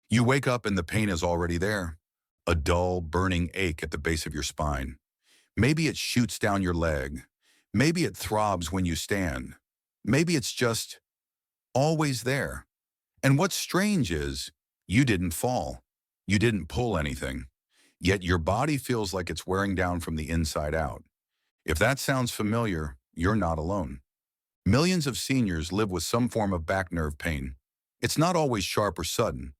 You wake up and the pain is already there. A dull, burning ache at the base of your spine. Maybe it shoots down your leg. Maybe it throbs when you stand. Maybe it's just always there. And what's strange is you didn't fall. You didn't pull anything. Yet your body feels like it's wearing down from the inside out. If that sounds familiar, you're not alone. Millions of seniors live with some form of back nerve pain. It's not always sharp or sudden.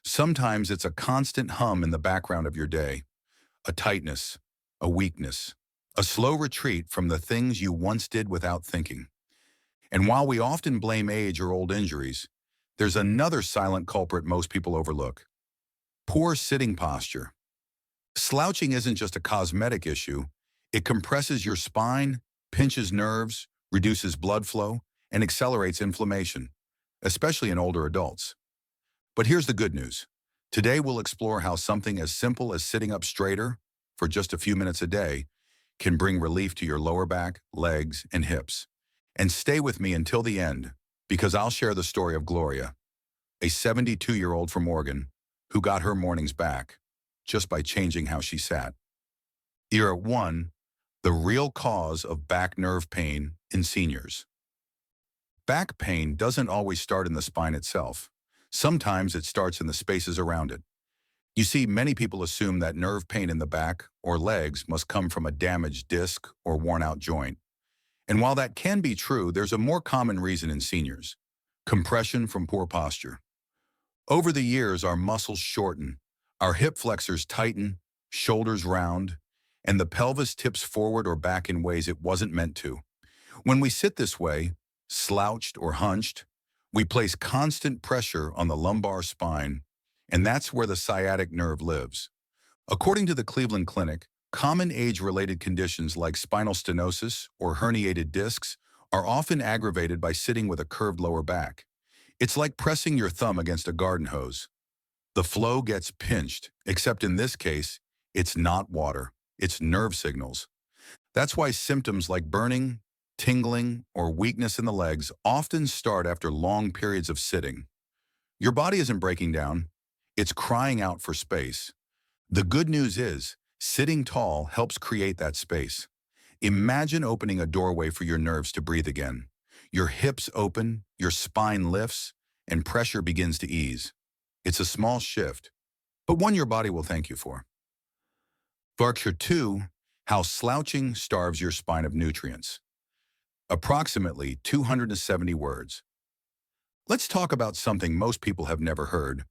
Sometimes it's a constant hum in the background of your day, a tightness, a weakness, a slow retreat from the things you once did without thinking. And while we often blame age or old injuries, there's another silent culprit most people overlook: poor sitting posture. Slouching isn't just a cosmetic issue. It compresses your spine, pinches nerves, reduces blood flow, and accelerates inflammation, especially in older adults. But here's the good news. Today we'll explore how something as simple as sitting up straighter for just a few minutes a day can bring relief to your lower back, legs, and hips. And stay with me until the end, because I'll share the story of Gloria, a 72-year-old from Oregon who got her mornings back just by changing how she sat. Era 1, the real cause of back nerve pain in seniors. Back pain doesn't always start in the spine itself. Sometimes it starts in the spaces around it. You see, many people assume that nerve pain in the back or legs must come from a damaged disc or worn-out joint. And while that can be true, there's a more common reason in seniors: compression from poor posture. Over the years, our muscles shorten, our hip flexors tighten, shoulders round, and the pelvis tips forward or back in ways it wasn't meant to. When we sit this way, slouched or hunched, we place constant pressure on the lumbar spine, and that's where the sciatic nerve lives. According to the Cleveland Clinic, common age-related conditions like spinal stenosis or herniated discs are often aggravated by sitting with a curved lower back. It's like pressing your thumb against a garden hose. The flow gets pinched, except in this case, it's not water, it's nerve signals. That's why symptoms like burning, tingling, or weakness in the legs often start after long periods of sitting. Your body isn't breaking down, it's crying out for space. The good news is, sitting tall helps create that space. Imagine opening a doorway for your nerves to breathe again. Your hips open, your spine lifts, and pressure begins to ease. It's a small shift, but one your body will thank you for. Varkshire 2, how slouching starves your spine of nutrients. Approximately 270 words. Let's talk about something most people have never heard.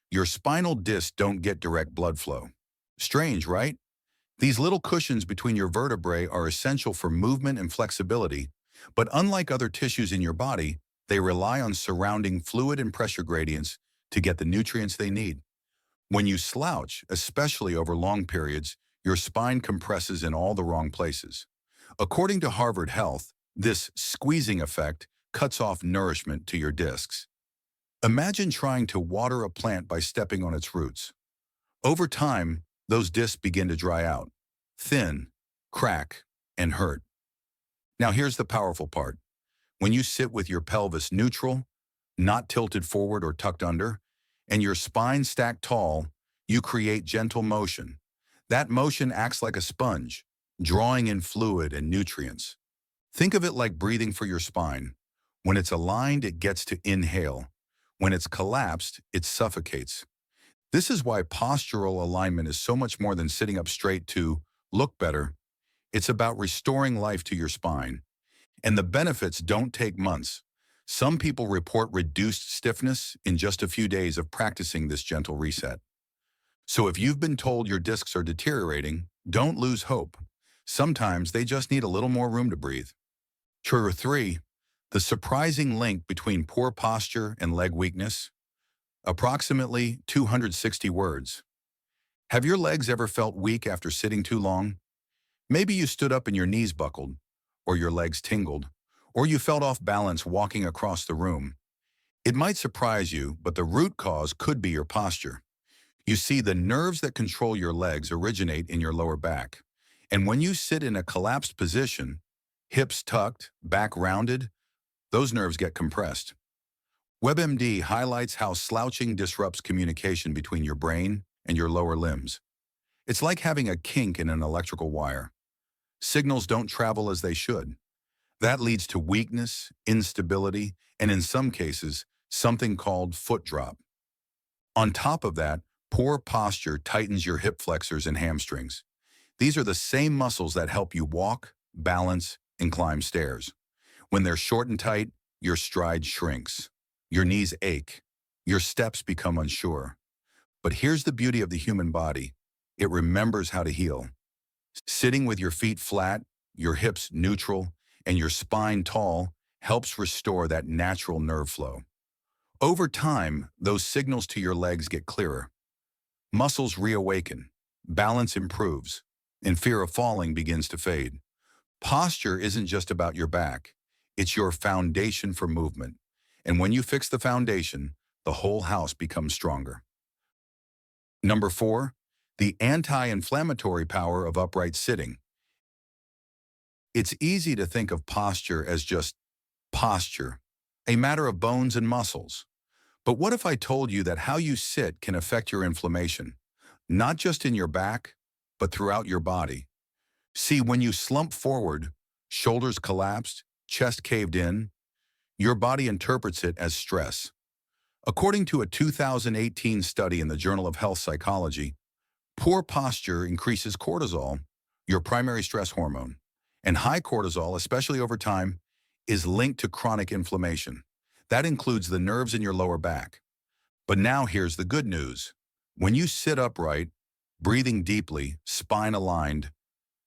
Your spinal discs don't get direct blood flow. Strange, right? These little cushions between your vertebrae are essential for movement and flexibility, but unlike other tissues in your body, they rely on surrounding fluid and pressure gradients to get the nutrients they need. When you slouch, especially over long periods, your spine compresses in all the wrong places. According to Harvard Health, this squeezing effect cuts off nourishment to your discs. Imagine trying to water a plant by stepping on its roots. Over time, those discs begin to dry out, thin, crack, and hurt. Now here's the powerful part. When you sit with your pelvis neutral, not tilted forward or tucked under, and your spine stacked tall, you create gentle motion. That motion acts like a sponge, drawing in fluid and nutrients. Think of it like breathing for your spine. When it's aligned, it gets to inhale. When it's collapsed, it suffocates. This is why postural alignment is so much more than sitting up straight to look better. It's about restoring life to your spine. And the benefits don't take months. Some people report reduced stiffness in just a few days of practicing this gentle reset. So if you've been told your discs are deteriorating, don't lose hope. Sometimes they just need a little more room to breathe. Trigger 3, the surprising link between poor posture and leg weakness. Approximately 260 words. Have your legs ever felt weak after sitting too long? Maybe you stood up and your knees buckled, or your legs tingled, or you felt off balance walking across the room. It might surprise you, but the root cause could be your posture. You see, the nerves that control your legs originate in your lower back. And when you sit in a collapsed position, hips tucked, back rounded, those nerves get compressed. WebMD highlights how slouching disrupts communication between your brain and your lower limbs. It's like having a kink in an electrical wire. Signals don't travel as they should. That leads to weakness, instability, and in some cases, something called foot drop. On top of that, poor posture tightens your hip flexors and hamstrings. These are the same muscles that help you walk, balance, and climb stairs. When they're short and tight, your stride shrinks. Your knees ache. Your steps become unsure. But here's the beauty of the human body. It remembers how to heal. Sitting with your feet flat, your hips neutral, and your spine tall helps restore that natural nerve flow. Over time, those signals to your legs get clearer. Muscles reawaken, balance improves, and fear of falling begins to fade. Posture isn't just about your back. It's your foundation for movement. And when you fix the foundation, the whole house becomes stronger. Number 4, the anti-inflammatory power of upright sitting. It's easy to think of posture as just posture, a matter of bones and muscles. But what if I told you that how you sit can affect your inflammation, not just in your back, but throughout your body? See, when you slump forward, shoulders collapsed, chest caved in, your body interprets it as stress. According to a 2018 study in the Journal of Health Psychology, poor posture increases cortisol, your primary stress hormone, and high cortisol, especially over time, is linked to chronic inflammation. That includes the nerves in your lower back. But now here's the good news. When you sit upright, breathing deeply, spine aligned,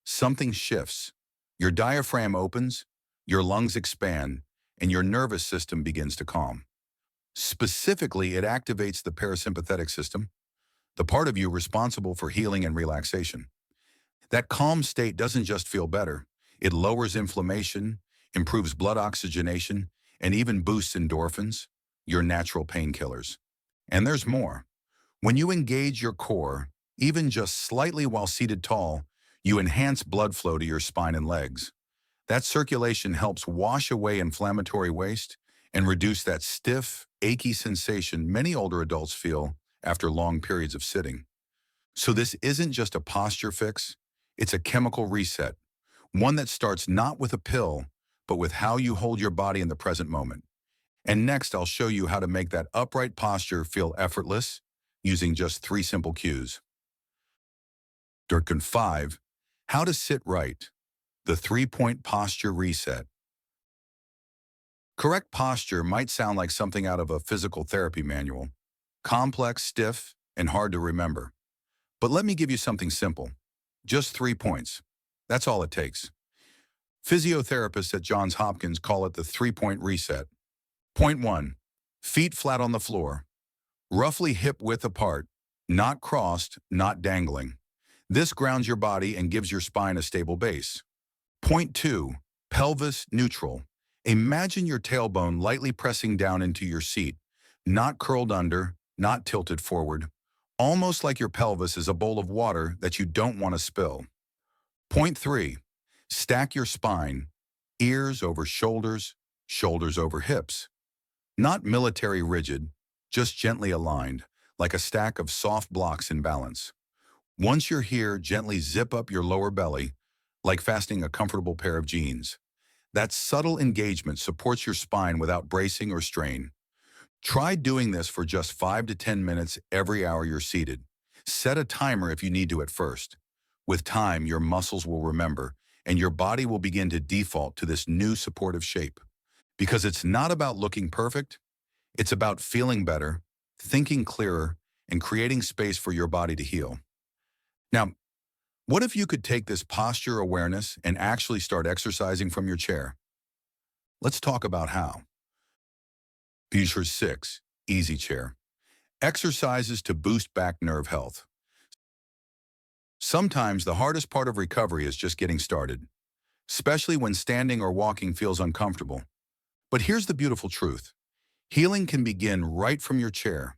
something shifts. Your diaphragm opens, your lungs expand, and your nervous system begins to calm. Specifically, it activates the parasympathetic system, the part of you responsible for healing and relaxation. That calm state doesn't just feel better. It lowers inflammation, improves blood oxygenation, and even boosts endorphins, your natural painkillers. And there's more. When you engage your core, even just slightly while seated tall, you enhance blood flow to your spine and legs. That circulation helps wash away inflammatory waste and reduce that stiff, achy sensation many older adults feel after long periods of sitting. So this isn't just a posture fix, it's a chemical reset, one that starts not with a pill, but with how you hold your body in the present moment. And next, I'll show you how to make that upright posture feel effortless using just 3 simple cues. Durkin 5, how to sit right. The 3-point posture reset. Correct posture might sound like something out of a physical therapy manual, complex, stiff, and hard to remember. But let me give you something simple. Just 3 points. That's all it takes. Physiotherapists at Johns Hopkins call it the 3-point reset. Point 1, feet flat on the floor, roughly hip width apart, not crossed, not dangling. This grounds your body and gives your spine a stable base. Point 2, pelvis neutral. Imagine your tailbone lightly pressing down into your seat, not curled under, not tilted forward, almost like your pelvis is a bowl of water that you don't want to spill. Point 3, stack your spine, ears over shoulders, shoulders over hips. Not military rigid, just gently aligned, like a stack of soft blocks in balance. Once you're here, gently zip up your lower belly, like fastening a comfortable pair of jeans. That subtle engagement supports your spine without bracing or strain. Try doing this for just 5 to 10 minutes every hour you're seated. Set a timer if you need to at first. With time, your muscles will remember, and your body will begin to default to this new supportive shape. Because it's not about looking perfect, it's about feeling better, thinking clearer, and creating space for your body to heal. Now, what if you could take this posture awareness and actually start exercising from your chair? Let's talk about how. Feature 6, Easy Chair. Exercises to boost back nerve health. Sometimes the hardest part of recovery is just getting started, especially when standing or walking feels uncomfortable. But here's the beautiful truth. Healing can begin right from your chair.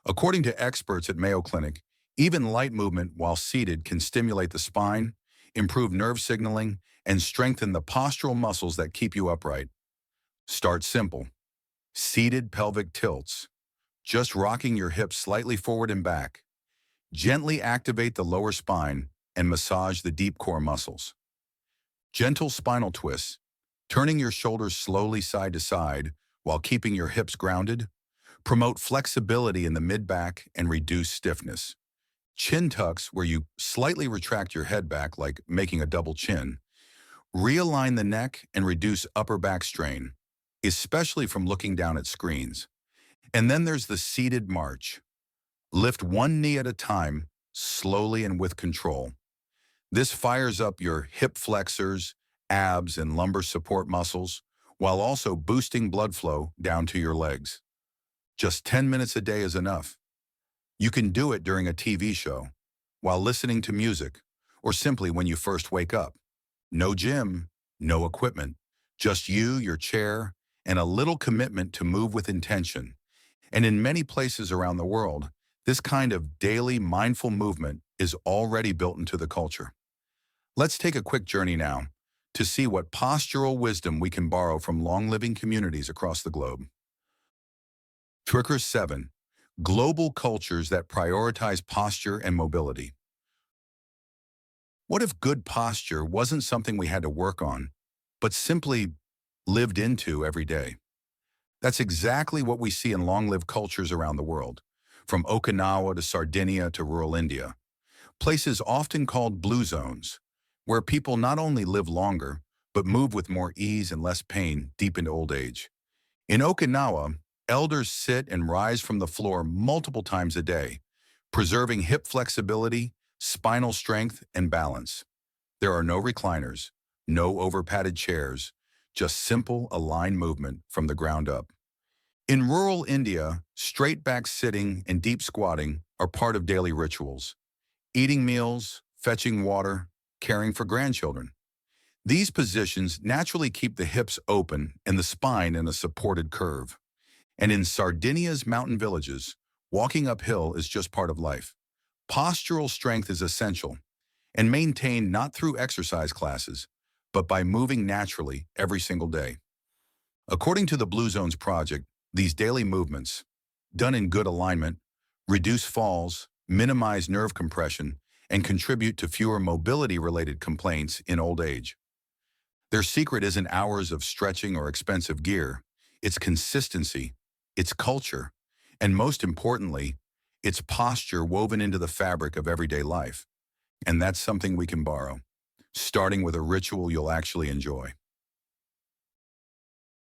According to experts at Mayo Clinic, even light movement while seated can stimulate the spine, improve nerve signaling, and strengthen the postural muscles that keep you upright. Start simple. Seated pelvic tilts, just rocking your hips slightly forward and back. Gently activate the lower spine and massage the deep core muscles. Gentle spinal twists, turning your shoulders slowly side to side while keeping your hips grounded. Promote flexibility in the mid-back and reduce stiffness. Chin tucks, where you slightly retract your head back like making a double chin. Realign the neck and reduce upper back strain, especially from looking down at screens. And then there's the seated march. Lift one knee at a time, slowly and with control. This fires up your hip flexors, abs, and lumbar support muscles, while also boosting blood flow down to your legs. Just 10 minutes a day is enough. You can do it during a TV show, while listening to music, or simply when you first wake up. No gym, no equipment, just you, your chair, and a little commitment to move with intention. And in many places around the world, this kind of daily mindful movement is already built into the culture. Let's take a quick journey now to see what postural wisdom we can borrow from long-living communities across the globe. Tricker 7. Global cultures that prioritize posture and mobility. What if good posture wasn't something we had to work on, but simply lived into every day? That's exactly what we see in long-lived cultures around the world, from Okinawa to Sardinia to rural India, places often called blue zones, where people not only live longer, but move with more ease and less pain deep into old age. In Okinawa, elders sit and rise from the floor multiple times a day, preserving hip flexibility, spinal strength, and balance. There are no recliners, no over-padded chairs, just simple aligned movement from the ground up. In rural India, straight back sitting and deep squatting are part of daily rituals. Eating meals, fetching water, caring for grandchildren. These positions naturally keep the hips open and the spine in a supported curve. And in Sardinia's mountain villages, walking uphill is just part of life. Postural strength is essential and maintained not through exercise classes, but by moving naturally every single day. According to the Blue Zones Project, these daily movements, done in good alignment, reduce falls, minimize nerve compression, and contribute to fewer mobility-related complaints in old age. Their secret isn't hours of stretching or expensive gear. It's consistency, it's culture, and most importantly, it's posture woven into the fabric of everyday life. And that's something we can borrow, starting with a ritual you'll actually enjoy.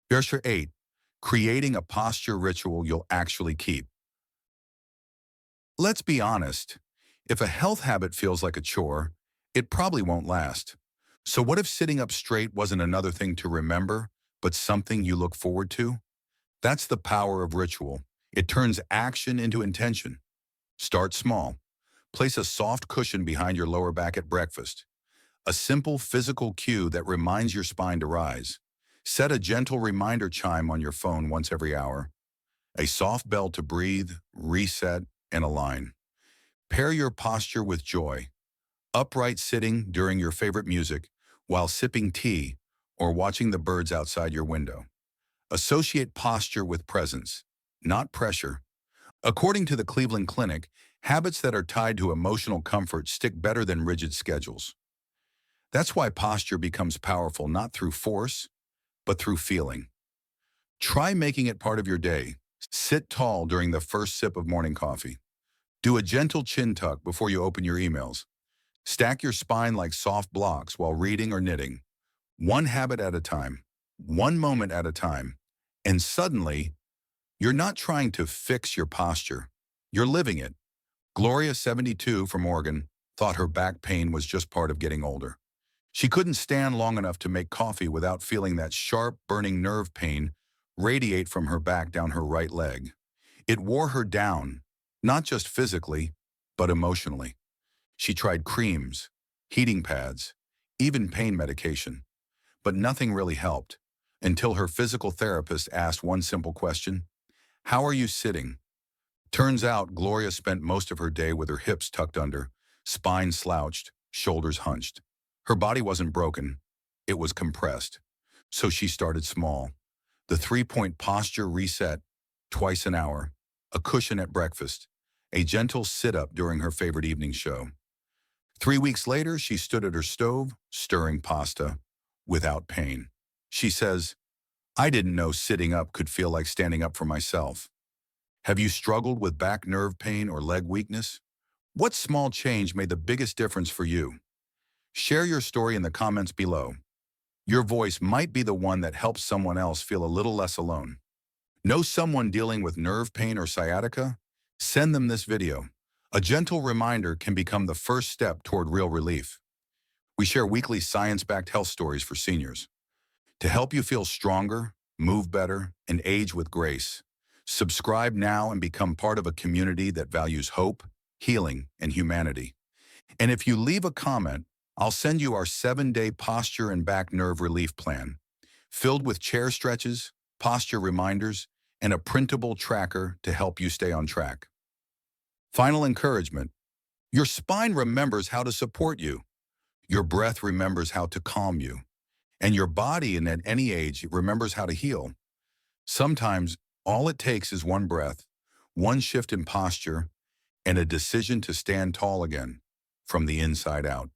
Verse 8. Creating a posture ritual you'll actually keep. Let's be honest. If a health habit feels like a chore, it probably won't last. So what if sitting up straight wasn't another thing to remember, but something you look forward to? That's the power of ritual. It turns action into intention. Start small. Place a soft cushion behind your lower back at breakfast. A simple physical cue that reminds your spine to rise. Set a gentle reminder chime on your phone once every hour. A soft bell to breathe, reset, and align. Pair your posture with joy. Upright sitting during your favorite music while sipping tea or watching the birds outside your window. Associate posture with presence, not pressure. According to the Cleveland Clinic, habits that are tied to emotional comfort stick better than rigid schedules. That's why posture becomes powerful not through force, but through feeling. Try making it part of your day. Sit tall during the first sip of morning coffee. Do a gentle chin tuck before you open your emails. Stack your spine like soft blocks while reading or knitting. One habit at a time, one moment at a time. And suddenly, you're not trying to fix your posture. You're living it. Gloria, 72, from Oregon, thought her back pain was just part of getting older. She couldn't stand long enough to make coffee without feeling that sharp, burning nerve pain radiate from her back down her right leg. It wore her down, not just physically, but emotionally. She tried creams, heating pads, even pain medication. But nothing really helped, until her physical therapist asked one simple question: "How are you sitting?" Turns out Gloria spent most of her day with her hips tucked under, spine slouched, shoulders hunched. Her body wasn't broken, it was compressed. So she started small. the 3-point posture reset twice an hour, a cushion at breakfast, a gentle sit-up during her favorite evening show. 3 weeks later, she stood at her stove, stirring pasta, without pain. She says, "I didn't know sitting up could feel like standing up for myself." Have you struggled with back nerve pain or leg weakness? What small change made the biggest difference for you? Share your story in the comments below. Your voice might be the one that helps someone else feel a little less alone. Know someone dealing with nerve pain or sciatica? Send them this video. A gentle reminder can become the first step toward real relief. We share weekly science-backed health stories for seniors to help you feel stronger, move better, and age with grace. Subscribe now and become part of a community that values hope, healing, and humanity. And if you leave a comment, I'll send you our 7-day posture and back nerve relief plan, filled with chair stretches, posture reminders, and a printable tracker to help you stay on track. Final encouragement: your spine remembers how to support you. Your breath remembers how to calm you. And your body, and at any age, remembers how to heal. Sometimes, all it takes is one breath, one shift in posture, and a decision to stand tall again from the inside out.